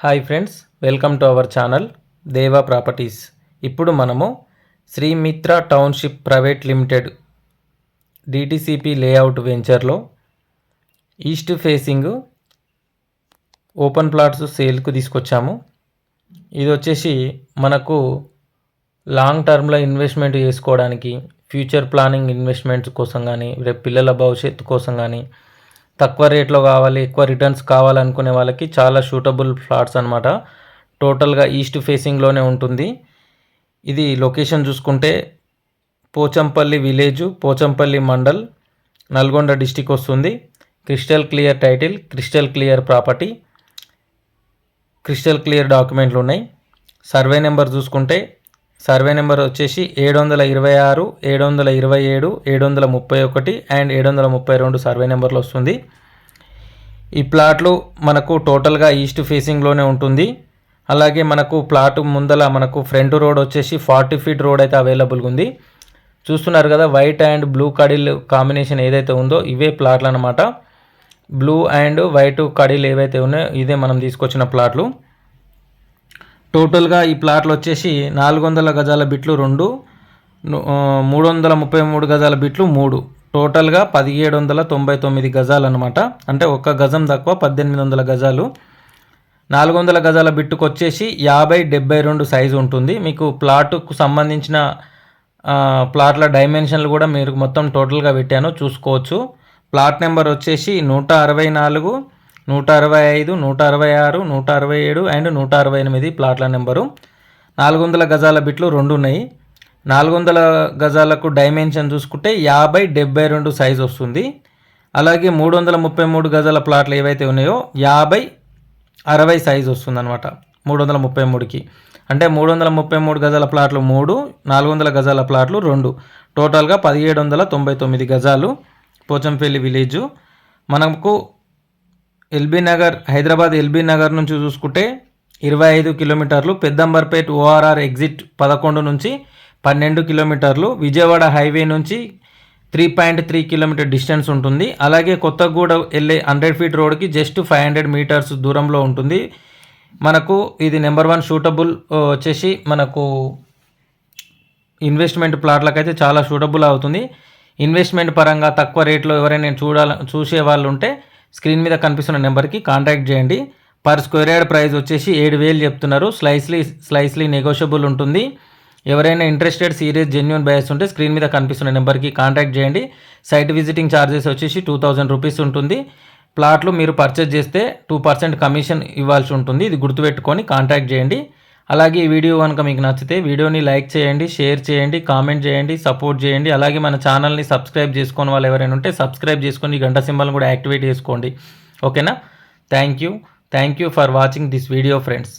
Hi friends, welcome to our channel దేవా properties. ఇప్పుడు మనము Srimitra township private limited DTCP layout వెంచర్లో ఈస్ట్ ఫేసింగ్ ఓపెన్ ప్లాట్స్ సేల్కు తీసుకొచ్చాము. ఇది వచ్చేసి మనకు లాంగ్ టర్మ్లో ఇన్వెస్ట్మెంట్ చేసుకోవడానికి, ఫ్యూచర్ ప్లానింగ్ ఇన్వెస్ట్మెంట్స్ కోసం కానీ, రేపు పిల్లల భవిష్యత్తు కోసం కానీ, తక్కువ రేట్లో కావాలి, ఎక్కువ రిటర్న్స్ కావాలనుకునే వాళ్ళకి చాలా సూటబుల్ ఫ్లాట్స్ అనమాట. టోటల్గా ఈస్ట్ ఫేసింగ్లోనే ఉంటుంది. ఇది లొకేషన్ చూసుకుంటే పోచంపల్లి విలేజు, పోచంపల్లి మండల్, నల్గొండ డిస్టిక్ వస్తుంది. Crystal clear title, crystal clear property, crystal clear డాక్యుమెంట్లు ఉన్నాయి. సర్వే నెంబర్ చూసుకుంటే సర్వే నెంబర్ వచ్చేసి 726, 727, 731 అండ్ 732 సర్వే నెంబర్లో వస్తుంది. ఈ ప్లాట్లు మనకు టోటల్గా ఈస్ట్ ఫేసింగ్లోనే ఉంటుంది. అలాగే మనకు ప్లాట్ ముందల మనకు ఫ్రంట్ రోడ్ వచ్చేసి 40 ఫీట్ రోడ్ అయితే అవైలబుల్గా ఉంది. చూస్తున్నారు కదా, white and blue cuddle combination ఏదైతే ఉందో ఇవే ప్లాట్లు అనమాట. బ్లూ అండ్ వైట్ కడిల్ ఏవైతే ఉన్నాయో ఇదే మనం తీసుకొచ్చిన ప్లాట్లు. టోటల్గా ఈ ప్లాట్లు వచ్చేసి 400 గజాల బిట్లు 2, 333 గజాల బిట్లు 3, టోటల్గా 1799 గజాలు అనమాట. అంటే ఒక్క గజం తక్కువ 1800 గజాలు. 400 గజాల బిట్టుకు వచ్చేసి 50-72 సైజు ఉంటుంది. మీకు ప్లాటుకు సంబంధించిన ప్లాట్ల డైమెన్షన్లు కూడా మీరు మొత్తం టోటల్గా పెట్టాను, చూసుకోవచ్చు. ప్లాట్ నెంబర్ వచ్చేసి 164, 165, 166, 167 అండ్ 168 ప్లాట్ల నెంబరు. 400 గజాల బిట్లు 2 ఉన్నాయి. 400 గజాలకు డైమెన్షన్ చూసుకుంటే 50-72 సైజు వస్తుంది. అలాగే 333 గజాల ప్లాట్లు ఏవైతే ఉన్నాయో 50-60 సైజు వస్తుంది అనమాట 333కి. అంటే 333 గజాల ప్లాట్లు 3, 400 గజాల ప్లాట్లు 2, టోటల్గా 1799 గజాలు. పోచంపల్లి విలేజు మనకు ఎల్బీ నగర్, హైదరాబాద్ ఎల్బీ నగర్ నుంచి చూసుకుంటే 25 కిలోమీటర్లు, పెద్దంబర్పేట్ ఓఆర్ఆర్ ఎగ్జిట్ 11 నుంచి 12 కిలోమీటర్లు, విజయవాడ హైవే నుంచి 3.3 కిలోమీటర్ డిస్టెన్స్ ఉంటుంది. అలాగే కొత్తగూడ వెళ్ళే 100 ఫీట్ రోడ్కి జస్ట్ 500 మీటర్స్ దూరంలో ఉంటుంది. మనకు ఇది నెంబర్ 1 సూటబుల్ వచ్చేసి మనకు ఇన్వెస్ట్మెంట్ ప్లాట్లకైతే చాలా సూటబుల్ అవుతుంది. ఇన్వెస్ట్మెంట్ పరంగా తక్కువ రేట్లో ఎవరైనా చూసే వాళ్ళు ఉంటే స్క్రీన్ మీద కనిపిస్తున్న నెంబర్కి కాంటాక్ట్ చేయండి. పర్ స్క్వేర్ యార్డ్ ప్రైస్ వచ్చేసి 7,000 చెప్తున్నారు. స్లైస్లీ నెగోషియబుల్ ఉంటుంది. ఎవరైనా ఇంట్రెస్టెడ్, సీరియస్, జెన్యూన్ బయర్స్ ఉంటే స్క్రీన్ మీద కనిపిస్తున్న నెంబర్కి కాంటాక్ట్ చేయండి. సైట్ విజిటింగ్ ఛార్జెస్ వచ్చేసి 2000 రూపీస్ ఉంటుంది. ప్లాట్లు మీరు పర్చేజ్ చేస్తే 2% కమిషన్ ఇవ్వాల్సి ఉంటుంది. ఇది గుర్తుపెట్టుకొని కాంటాక్ట్ చేయండి. అలాగే ఈ వీడియో కనుక మీకు నచ్చితే వీడియోని లైక్ చేయండి, షేర్ చేయండి, కామెంట్ చేయండి, సపోర్ట్ చేయండి. అలాగే మన ఛానల్ని సబ్స్క్రైబ్ చేసుకొని వాళ్ళు ఎవరైనా ఉంటే సబ్స్క్రైబ్ చేసుకొని గంట సింబల్ని కూడా యాక్టివేట్ చేసుకోండి. ఓకేనా? Thank you for watching this video friends.